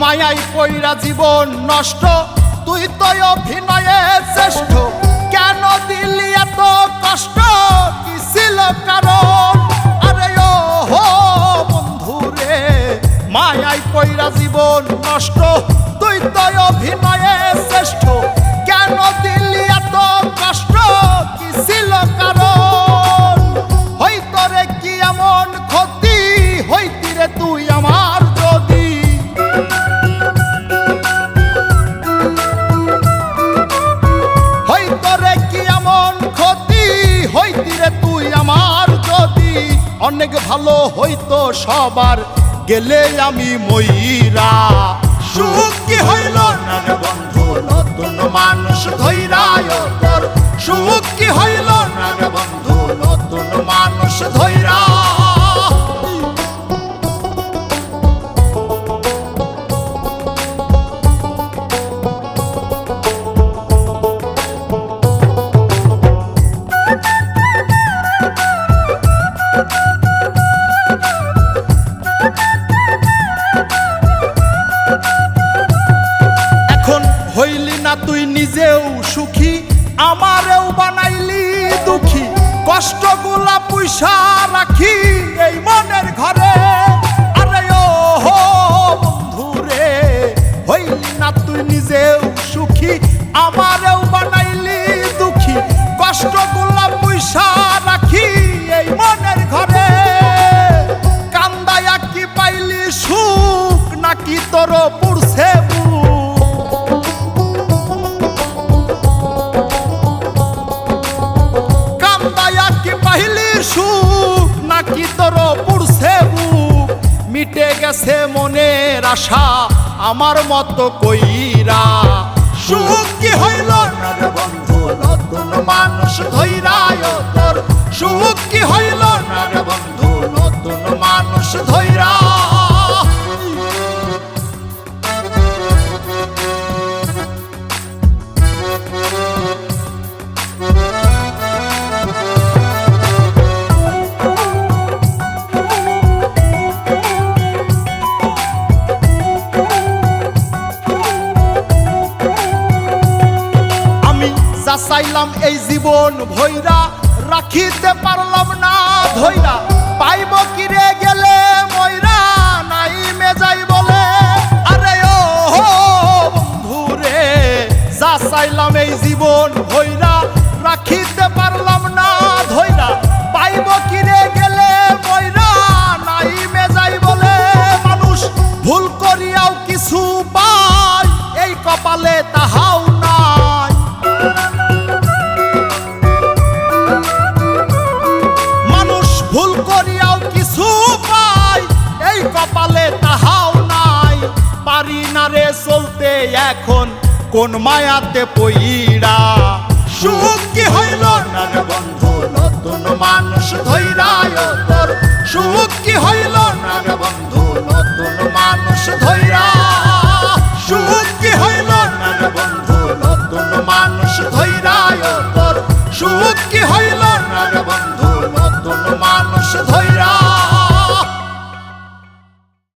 মায়াই পইরা জীবন নষ্ট, তুই তো অভিনয়ে শ্রেষ্ঠ। কেন দিলি এত কষ্ট, কি ছিল কারণ? আরে ও হো বন্ধু রে, মায়াই পইরা জীবন নষ্ট, তুই তো অভিনয়ে শ্রেষ্ঠ। কেন দিলি এত কষ্ট, কি ছিল কারণ? হইতো রে কি এমন ক্ষতি, হইতি রে তুই আমার যদি। হইতো রে কি এমন ক্ষতি, হইতি রে তুই আমার যদি। অনেক ভালো হইতো সবার, গেলে আমি ময়রা। সুখ কি হইল না রে বন্ধু, নতুন মানুষ ধৈরায় তোর। সুখ কি হইল না রে বন্ধু, নতুন মানুষ ধৈরা। হইলি না তুই নিজেও সুখী, আমারেও বানাইলি দুঃখী। কষ্টগুলা পুইসা রাখি এই মনের ঘরে। আরে ও হো বন্ধু রে, হইলি না তুই নিজেও সুখী, আমারেও বানাইলি দুঃখী। কষ্টগুলা পুইসা রাখি এই মনের ঘরে। কান্দায়া কি পাইলি সুখ, নাকি তোর পুরছে সুখ, নাকি তোর পুরছে বুক? মিটে গেছে মনের আশা আমার মতো কইরা। সুখ কি হইল না রে বন্ধু, নতুন মানুষ ধৈরায় তোর। সুখ কি হইল না রে বন্ধু, নতুন মানুষ ধৈরা। চাইলাম এই জীবন ভৈরা, রাখিতে পারলাম না ধৈরা। পাইব কিরে গেলে ময়রা, নাই মেজাই বলে। আরে ও হো বন্ধু রে, যা চাইলাম এই জীবন ভৈরা, রাখিতে পারলাম না ধৈরা। পাইব কিরে গেলে ময়রা, নাই মেজাই বলে। মানুষ ভুল করিয়াও কিছু পায়, এই কপালে তাহাও নাই। ভুল করিয়াও কিছু পাই, এই কপালে তাহাও নাই। পারি না রে চলতে এখন কোন মায়াতে পইরা। সুখ কি হইল না রে বন্ধু, নতুন মানুষ ধৈরায় তোর। সুখ কি হইল না রে বন্ধু, নতুন মানুষ ধৈরা। সুখ কি হইল না রে বন্ধু, নতুন মানুষ ধৈরায় তোর। সুখ কি হইল